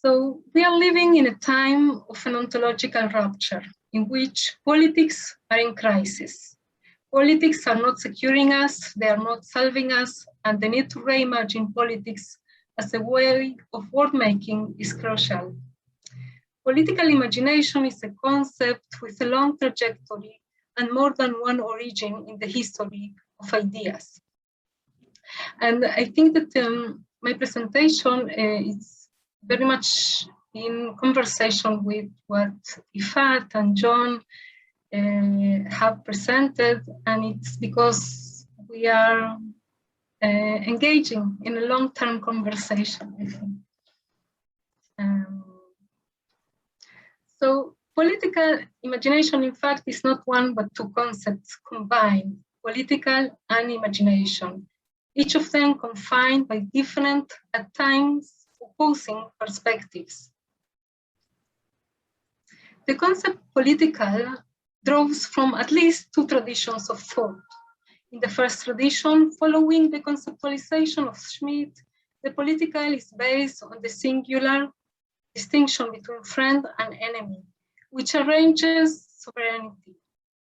So we are living in a time of an ontological rupture in which politics are in crisis. Politics are not securing us, they are not solving us, and the need to reimagine politics as a way of world-making is crucial. Political imagination is a concept with a long trajectory and more than one origin in the history of ideas. And I think that my presentation is very much in conversation with what Ifat and John have presented, and it's because we are engaging in a long-term conversation, I think. So political imagination, in fact, is not one but two concepts combined, political and imagination, each of them confined by different, at times, opposing perspectives. The concept political draws from at least two traditions of thought. In the first tradition, following the conceptualization of Schmidt, the political is based on the singular distinction between friend and enemy, which arranges sovereignty.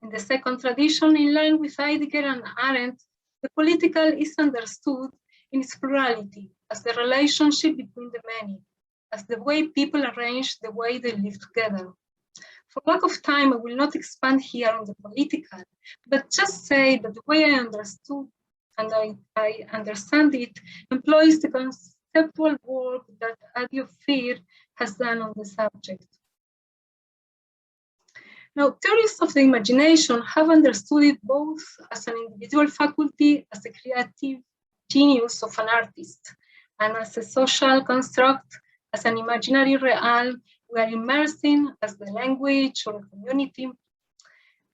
In the second tradition, in line with Heidegger and Arendt, the political is understood in its plurality as the relationship between the many, as the way people arrange the way they live together. For lack of time, I will not expand here on the political, but just say that the way I understood and I understand it employs the conceptual work that Adi Ophir has done on the subject. Now, theorists of the imagination have understood it both as an individual faculty, as a creative genius of an artist, and as a social construct, as an imaginary realm we are immersed in as the language or a community.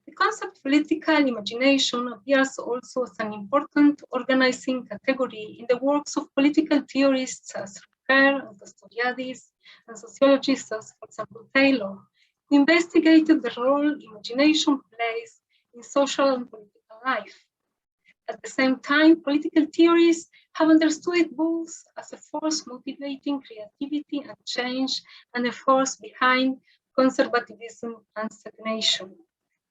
The concept political imagination appears also as an important organizing category in the works of political theorists as Ricoeur and Castoriadis, and sociologists as, for example, Taylor, who investigated the role imagination plays in social and political life. At the same time, political theories have understood it both as a force motivating creativity and change and a force behind conservatism and stagnation.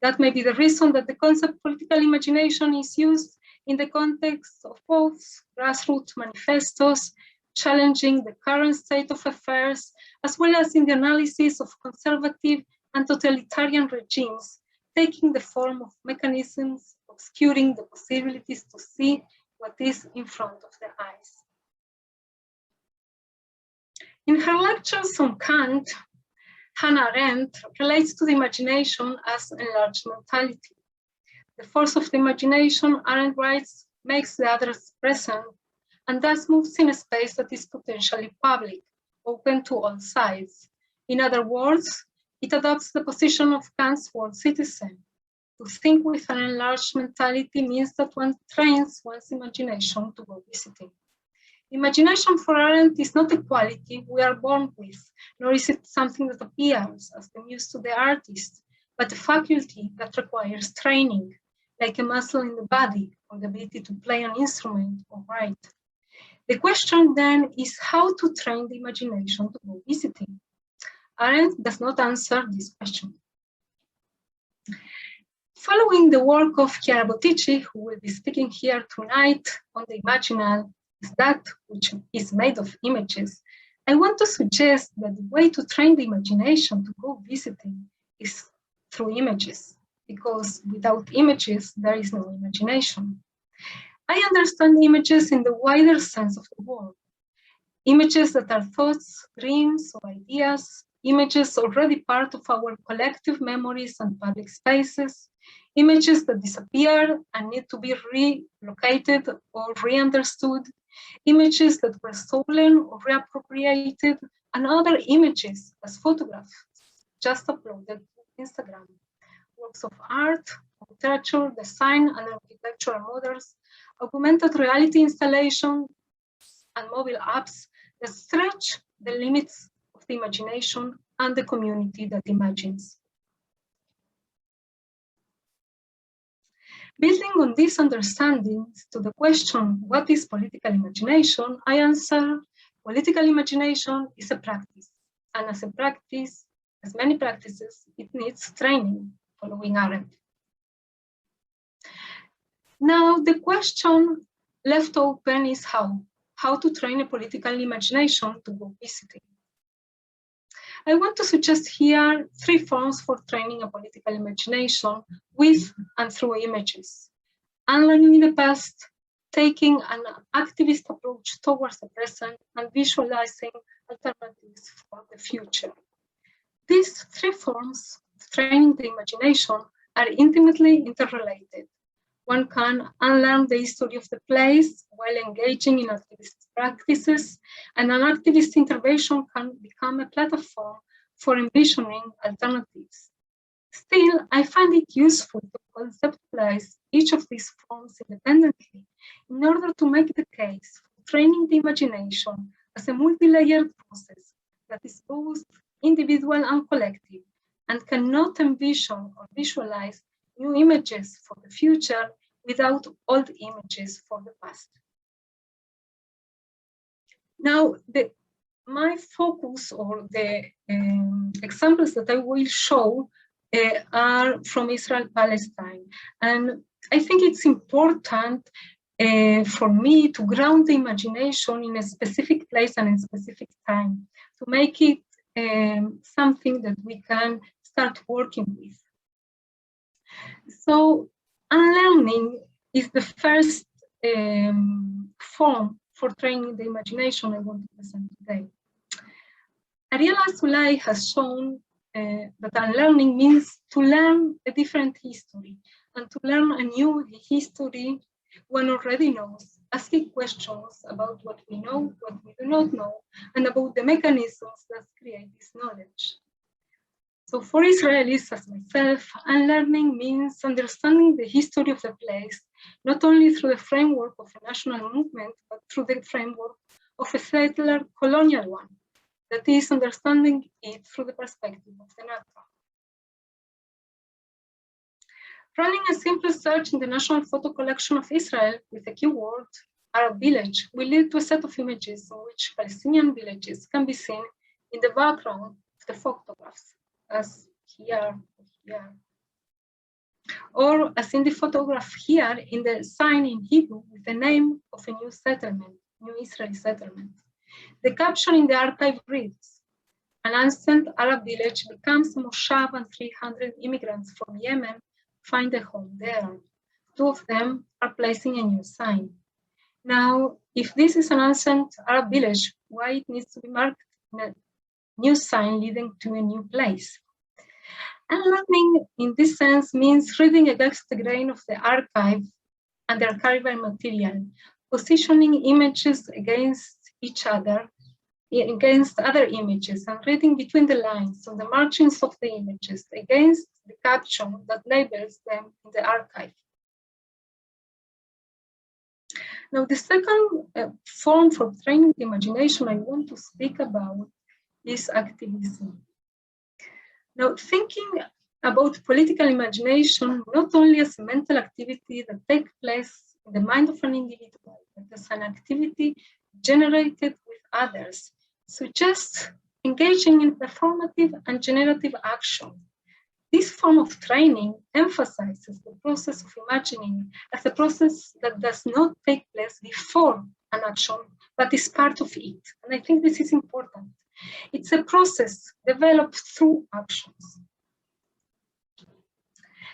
That may be the reason that the concept political imagination is used in the context of both grassroots manifestos challenging the current state of affairs, as well as in the analysis of conservative and totalitarian regimes, taking the form of mechanisms obscuring the possibilities to see what is in front of the eyes. In her lectures on Kant, Hannah Arendt relates to the imagination as enlarged mentality. The force of the imagination, Arendt writes, makes the others present and thus moves in a space that is potentially public, open to all sides. In other words, it adopts the position of Kant's world citizen. To think with an enlarged mentality means that one trains one's imagination to go visiting. Imagination for Arendt is not a quality we are born with, nor is it something that appears as the muse to the artist, but a faculty that requires training, like a muscle in the body, or the ability to play an instrument or write. The question then is how to train the imagination to go visiting. Arendt does not answer this question. Following the work of Chiara Bottici, who will be speaking here tonight on the Imaginal, is that which is made of images, I want to suggest that the way to train the imagination to go visiting is through images, because without images, there is no imagination. I understand images in the wider sense of the word. Images that are thoughts, dreams, or ideas, images already part of our collective memories and public spaces, images that disappear and need to be relocated or re-understood, images that were stolen or reappropriated, and other images as photographs just uploaded to Instagram. Works of art, literature, design, and architectural models, augmented reality installations, and mobile apps that stretch the limits of the imagination and the community that imagines. Building on these understandings to the question, what is political imagination, I answer, political imagination is a practice, and as a practice, as many practices, it needs training, following Arendt. Now, the question left open is how to train a political imagination to go visiting. I want to suggest here 3 forms for training a political imagination with and through images. Unlearning in the past, taking an activist approach towards the present, and visualizing alternatives for the future. These 3 forms of training the imagination are intimately interrelated. One can unlearn the history of the place while engaging in activist practices, and an activist intervention can become a platform for envisioning alternatives. Still, I find it useful to conceptualize each of these forms independently in order to make the case for training the imagination as a multi-layered process that is both individual and collective, and cannot envision or visualize new images for the future without old images for the past. Now, my focus, or the examples that I will show, are from Israel-Palestine. And I think it's important for me to ground the imagination in a specific place and in a specific time, to make it something that we can start working with. So unlearning is the first form for training the imagination I want to present today. Ariel Azoulay has shown that unlearning means to learn a different history, and to learn a new history one already knows, asking questions about what we know, what we do not know, and about the mechanisms that create this knowledge. So for Israelis as myself, unlearning means understanding the history of the place, not only through the framework of a national movement, but through the framework of a settler colonial one. That is, understanding it through the perspective of the natural. Running a simple search in the National Photo Collection of Israel with the keyword Arab village will lead to a set of images in which Palestinian villages can be seen in the background of the photographs, as here, or as in the photograph here in the sign in Hebrew with the name of a new settlement, new Israeli settlement. The caption in the archive reads, an ancient Arab village becomes a moshav and 300 immigrants from Yemen find a home there. 2 of them are placing a new sign. Now, if this is an ancient Arab village, why it needs to be marked in a new sign leading to a new place? Unlearning in this sense means reading against the grain of the archive and the archival material, positioning images against each other, against other images, and reading between the lines on the margins of the images against the caption that labels them in the archive. Now, the second form for training the imagination I want to speak about is activism. Now, thinking about political imagination not only as a mental activity that takes place in the mind of an individual, but as an activity generated with others, suggests engaging in performative and generative action. This form of training emphasizes the process of imagining as a process that does not take place before an action, but is part of it. And I think this is important. It's a process developed through actions.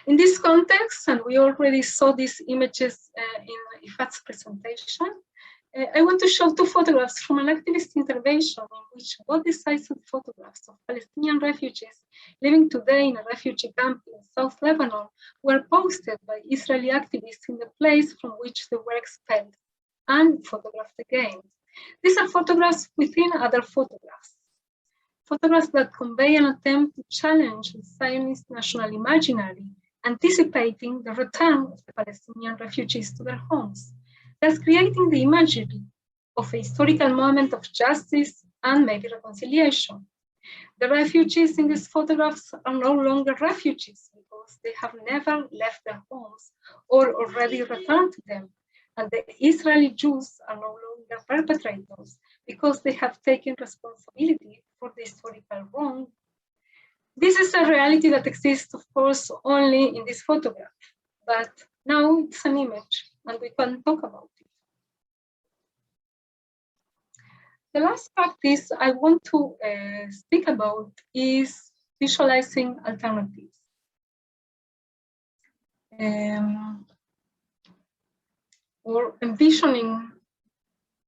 In this context, and we already saw these images in Ifat's presentation, I want to show 2 photographs from an activist intervention in which both the sides of photographs of Palestinian refugees living today in a refugee camp in South Lebanon were posted by Israeli activists in the place from which they were expelled and photographed again. These are photographs within other photographs. Photographs that convey an attempt to challenge the Zionist national imaginary, anticipating the return of the Palestinian refugees to their homes, thus creating the imagery of a historical moment of justice and maybe reconciliation. The refugees in these photographs are no longer refugees because they have never left their homes or already returned to them. and the Israeli Jews are no longer perpetrators because they have taken responsibility for the historical wrong. This is a reality that exists, of course, only in this photograph, but now it's an image and we can talk about it. The last practice I want to speak about is visualizing alternatives. Or envisioning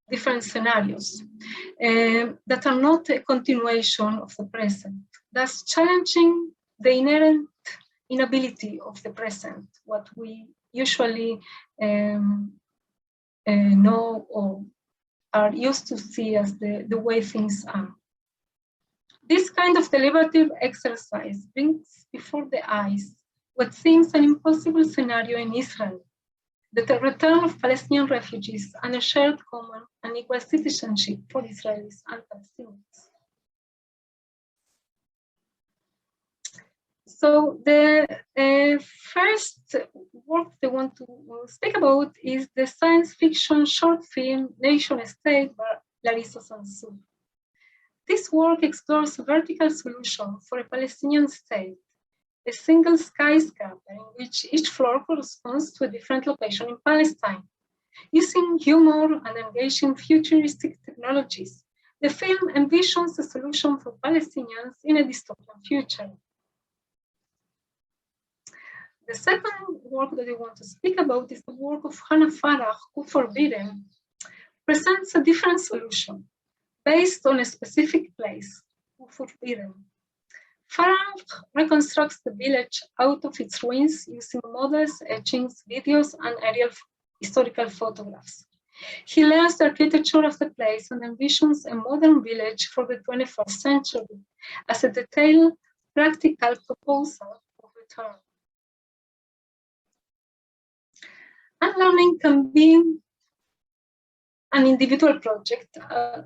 different scenarios that are not a continuation of the present, thus challenging the inherent inability of the present, what we usually know or are used to see as the way things are. This kind of deliberative exercise brings before the eyes what seems an impossible scenario in Israel, the return of Palestinian refugees and a shared common and equal citizenship for Israelis and Palestinians. So the first work they want to speak about is the science fiction short film Nation State by Larissa Sansour. This work explores a vertical solution for a Palestinian state, a single skyscraper in which each floor corresponds to a different location in Palestine. Using humor and engaging futuristic technologies, the film envisions a solution for Palestinians in a dystopian future. The second work that I want to speak about is the work of Hannah Farah, who Forbidden presents a different solution based on a specific place, Forbidden. Farah reconstructs the village out of its ruins using models, etchings, videos, and aerial historical photographs. He learns the architecture of the place and envisions a modern village for the 21st century as a detailed, practical proposal of return. Unlearning can be an individual project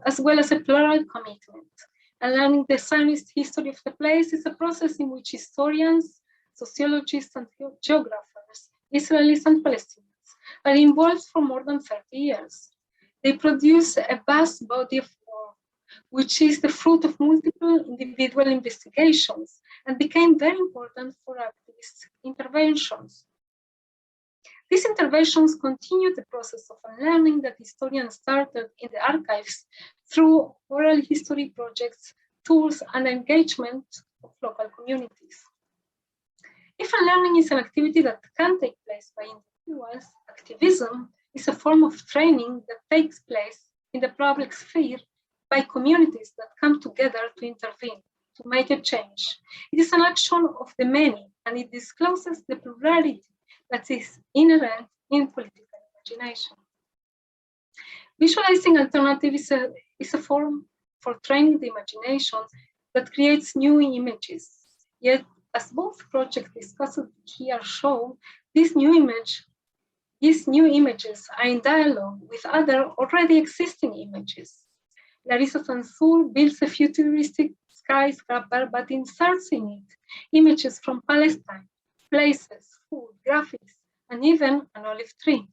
as well as a plural commitment. Unlearning the Zionist history of the place is a process in which historians, sociologists, and geographers, Israelis and Palestinians, are involved for more than 30 years. They produce a vast body of work, which is the fruit of multiple individual investigations and became very important for activist interventions. These interventions continue the process of unlearning that historians started in the archives through oral history projects, tours, and engagement of local communities. If unlearning is an activity that can take place by individuals, activism is a form of training that takes place in the public sphere by communities that come together to intervene, to make a change. It is an action of the many, and it discloses the plurality that is inherent in political imagination. Visualizing alternative is a form for training the imagination that creates new images. Yet, as both projects discussed here show, these new images are in dialogue with other already existing images. Larissa Sansour builds a futuristic skyscraper, but inserts in it images from Palestine, places, food, graphics, and even an olive tree,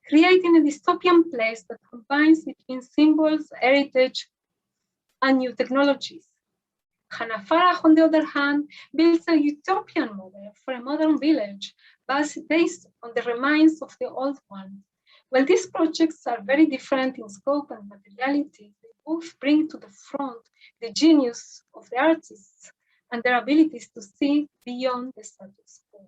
creating a dystopian place that combines between symbols, heritage, and new technologies. Hannah Farah, on the other hand, builds a utopian model for a modern village based on the remains of the old one. While these projects are very different in scope and materiality, they both bring to the front the genius of the artists and their abilities to see beyond the status quo.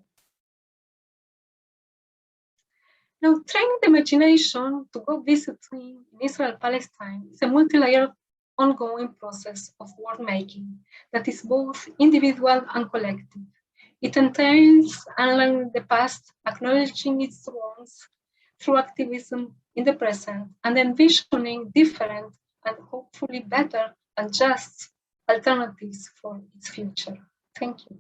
Now, training the imagination to go visiting in Israel-Palestine is a multi-layered ongoing process of world-making that is both individual and collective. It entails unlearning the past, acknowledging its wrongs through activism in the present, and envisioning different and hopefully better and just alternatives for its future. Thank you.